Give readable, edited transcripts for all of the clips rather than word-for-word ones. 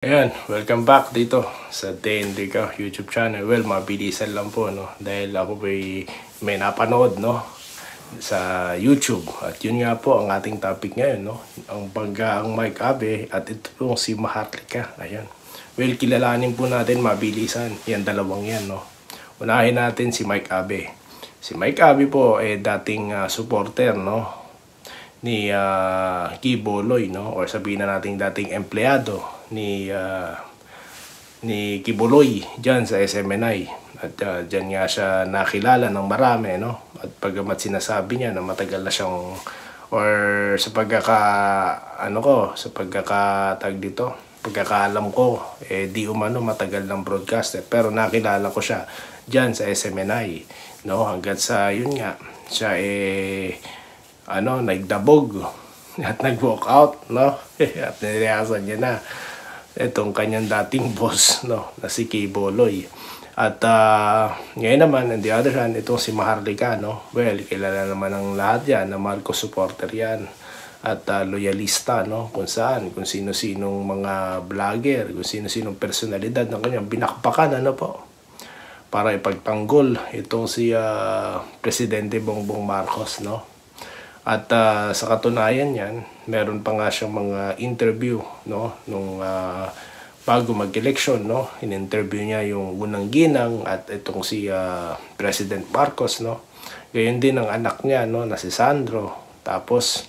Ayan, welcome back dito sa TND ka YouTube channel. Well, mabilisan lang po, no? Dahil ako may napanood, no? Sa YouTube. At yun nga po ang ating topic ngayon, no? Ang Mike Abe at ito po si Maharlika. Ayan. Well, kilalanin po natin mabilisan. Yan, dalawang yan, no? Unahin natin si Mike Abe. Si Mike Abe po dating supporter, no? Ni Kibuloy, no? Or sabihin na natin dating empleyado ni Kibuloy diyan sa SMNI. At diyan nga siya nakilala ng marami, no? At pagamat sinasabi niya na matagal na siyang or sa pagkakaalam ko di umano matagal ng broadcaster, pero nakilala ko siya diyan sa SMNI, no? Hanggat sa yun nga siya nagdabog at nag-walk out, no? At nirehasan niya na itong kanyang dating boss, no, na si Kibuloy. At ngayon naman, on the other hand, itong si Maharlika, no? Well, kilala naman ng lahat yan na Marcos supporter yan at loyalista, no? Kung sino-sinong mga vlogger, kung sino-sinong personalidad ng kanyang binakpakan, ano po, para ipagtanggol itong si Presidente Bongbong Marcos, no? At sa katunayan yan, meron pa nga siyang mga interview, no, nung bago mag-election, no. In-interview niya yung unang ginang at itong si President Marcos, no. Gayon din ang anak niya, no, na si Sandro. Tapos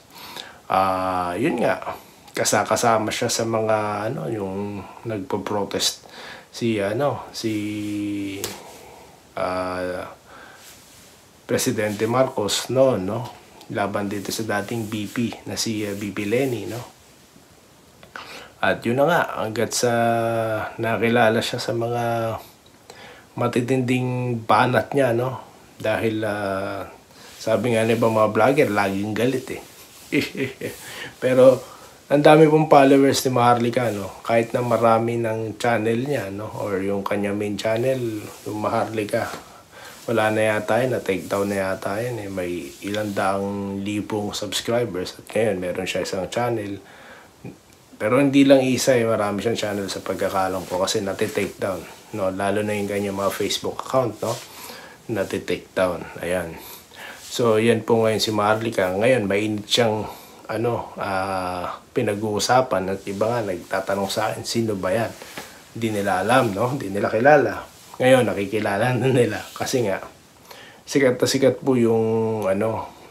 yun nga, kasama siya sa mga yung nagpo-protest si Presidente Marcos noon, no, laban dito sa dating BP na si BP Leni, no. At yun na nga, hanggat sa nakilala siya sa mga matitinding banat niya, no. Dahil sabi nga niba mga vlogger, laging galit eh. Pero ang dami pong followers ni Maharlika, no. Kahit na marami ng channel niya, no, or yung kanya main channel, yung Maharlika, wala na yata yun, na-take down na yata yun. May ilang daang libong subscribers at ngayon meron siya isang channel. Pero hindi lang isa, marami siyang channel sa pagkakalam ko kasi nati-take down, no? Lalo na yung kanyang mga Facebook account, no? Nati-take down. Ayan. So yan po ngayon si Maharlika. Ngayon mainit siyang pinag-uusapan at iba nga nagtatanong sa akin, sino ba yan? Hindi nila alam, no? Hindi nila kilala. Ngayon, nakikilala na nila kasi nga sikat na sikat po yung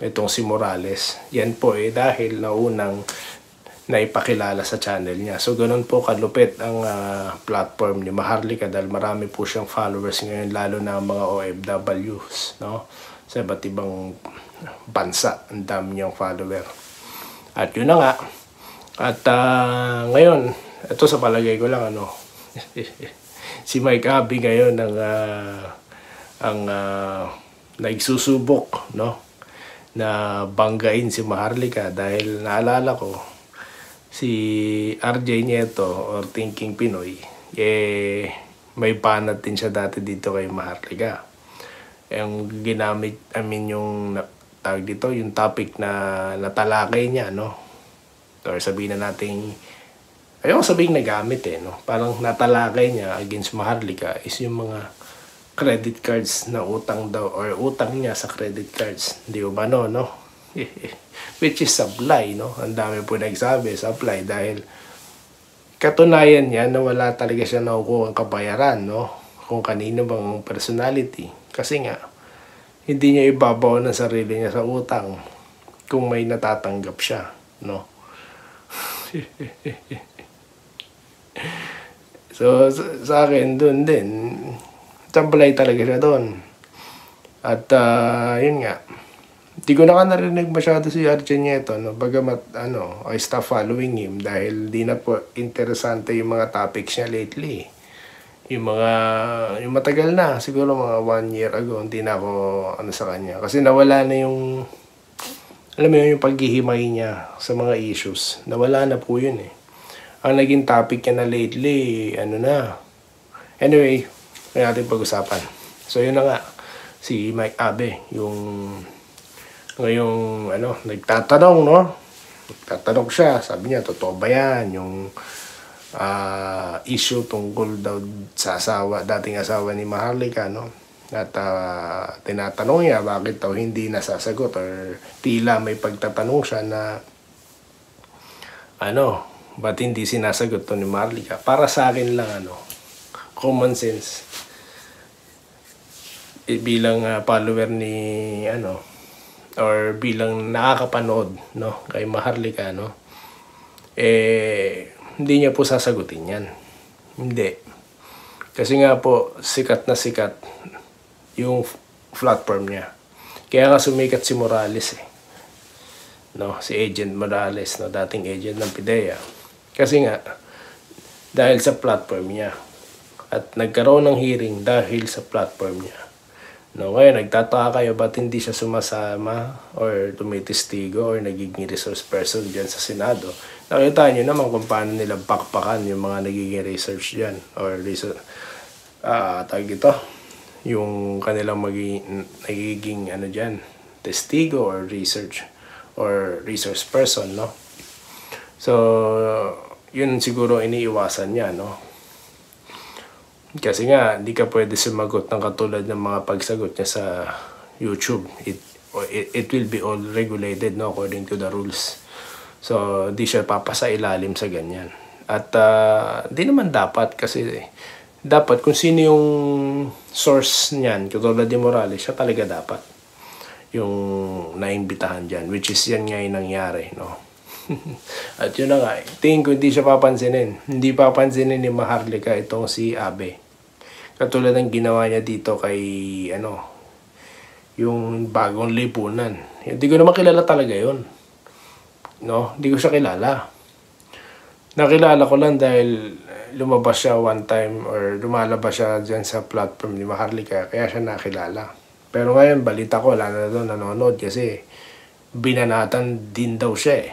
itong si Morales. Yan po dahil naunang naipakilala sa channel niya. So, ganun po kalupit ang platform ni Maharlika dahil marami po siyang followers ngayon, lalo na mga OFWs, no? Sa iba't ibang bansa, ang dami niyang follower. At yun na nga. At ngayon, ito sa palagay ko lang, si Mike Abe ngayon ang nagsusubok, no, na banggain si Maharlika dahil naalala ko si RJ Nieto or Thinking Pinoy may banat din siya dati dito kay Maharlika. Yung ginamit yung tawag dito, yung topic na natalakay niya, no, or sabihin na nating ayoko sabihin nagamit no. Parang natalakay niya against Maharlika is yung mga credit cards na utang daw or utang niya sa credit cards. Di ba no? Which is supply, no? Ang dami po nagsabi, supply, dahil katunayan niya na wala talaga siya nakukuha ang kabayaran, no? Kung kanino bang personality. Kasi nga, hindi niya ibabaw ng sarili niya sa utang kung may natatanggap siya, no? So, sa akin, doon din, tambalay talaga siya doon. At, yun nga, di ko na narinig masyado si RJ Nieto, no? Bagamat, I stop following him dahil di na po interesante yung mga topics niya lately. Yung matagal na, siguro mga 1 year ago, hindi na ako, sa kanya. Kasi nawala na yung, alam mo yung paghihimay niya sa mga issues. Nawala na po yun Ang naging topic niya na lately, Anyway, may natin pag-usapan. So, yun na nga. Si Mike Abe, ngayong, nagtatanong, no? Nagtatanong siya. Sabi niya, totoo ba yan? Yung issue tungkol daw sa dating asawa ni Maharlika, no? At tinatanong niya bakit daw hindi nasasagot, or tila may pagtatanong siya na ba't hindi sinasagot to ni Maharlika. Para sa akin lang, common sense, bilang follower ni or bilang nakakapanood, no, kay Maharlika, no, hindi niya po sasagutin yan. Hindi. Kasi nga po, sikat na sikat yung platform niya. Kaya nga sumikat si Morales, no, si Agent Morales, no, dating agent ng PIDEA. Kasi nga, dahil sa platform niya. At nagkaroon ng hearing dahil sa platform niya. No, ngayon, nagtataka kayo ba't hindi siya sumasama or tumitistigo or nagiging resource person dyan sa Senado. Nakita nyo naman kung paano nila bakbakan yung mga nagiging research dyan. Or tawag ito, yung kanilang nagiging dyan, testigo or research or resource person, no? So, yun siguro iniiwasan niya, no? Kasi nga, hindi ka pwede sumagot ng katulad ng mga pagsagot niya sa YouTube. It will be all regulated, no, according to the rules. So, di siya papasa ilalim sa ganyan. At di naman dapat, kasi dapat kung sino yung source niyan, katulad ni Morales, siya talaga dapat yung naimbitahan dyan, which is yan nga yung nangyari, no? At yun na nga, tingin ko hindi siya papansinin. Hindi papansinin ni Maharlika itong si Abe. Katulad ng ginawa niya dito kay, yung bagong lipunan. Hindi ko naman kilala talaga yun. No? Hindi ko siya kilala. Nakilala ko lang dahil lumabas siya one time or lumalabas siya dyan sa platform ni Maharlika, kaya siya nakilala. Pero ngayon, balita ko, wala na doon nanonood kasi binanatan din daw siya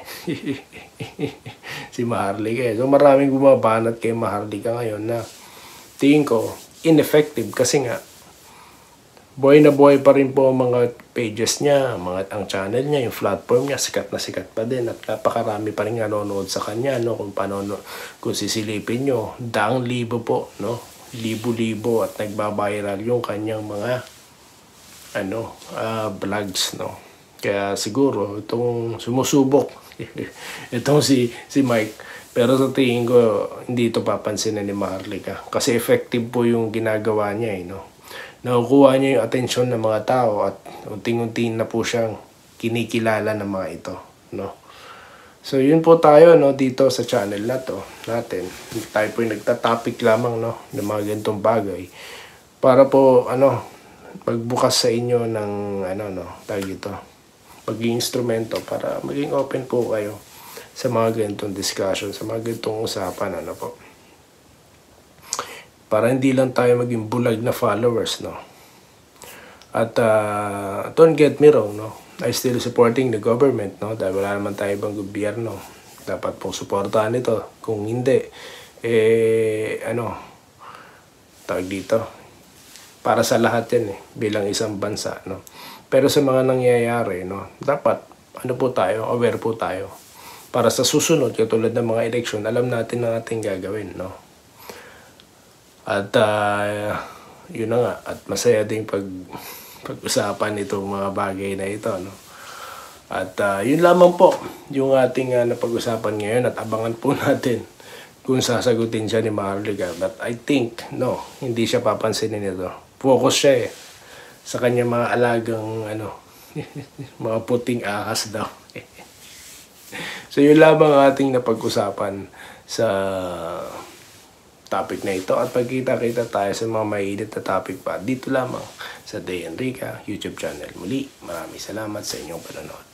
si Maharlika. So maraming bumabanat kay Maharlika ngayon na tingin ko ineffective kasi nga buhay na buhay pa rin po ang mga pages niya, ang channel niya, yung platform niya, sikat na sikat pa din at napakarami pa rin nanonood sa kanya, no? Kung sisilipin nyo, daang libo po, no? Libo-libo at nagbabiral yung kanyang mga vlogs, no? Kaya siguro itong sumusubok itong si Mike, pero sa tingin ko hindi ito papansin ni Maharlika kasi effective po yung ginagawa niya, no? Nakukuha niya yung atensyon ng mga tao at unting-unti na po siyang kinikilala ng mga ito, no? So yun po tayo, no, dito sa channel na to natin. Tayo po yung nagtatopic lamang, no, ng mga ganitong bagay para po pagbukas sa inyo ng tawag ito, maging instrumento para maging open po kayo sa mga ganitong discussion, sa mga ganitong usapan, po. Para hindi lang tayo maging bulag na followers, no. At don't get me wrong, no. I still supporting the government, no, dahil wala naman tayo ibang gobyerno. Dapat pong suportahan ito. Kung hindi, tawag dito, para sa lahat yan bilang isang bansa, no. Pero sa mga nangyayari, no, dapat po tayo, aware po tayo. Para sa susunod, katulad ng mga eleksyon, alam natin ang ating gagawin, no. At yun na nga, at masaya ding pag-usapan itong mga bagay na ito, no. At yun lamang po yung ating napag-usapan ngayon at abangan po natin kung sasagutin siya ni Maharlika. But I think, no, hindi siya papansinin ito. Focus siya sa kanya mga alagang mga puting ahas daw. So yun lamang ating napag-usapan sa topic na ito at pagkita-kita tayo sa mga mainit na topic pa dito lamang sa Day Enrica YouTube channel. Muli, maraming salamat sa inyong panonood.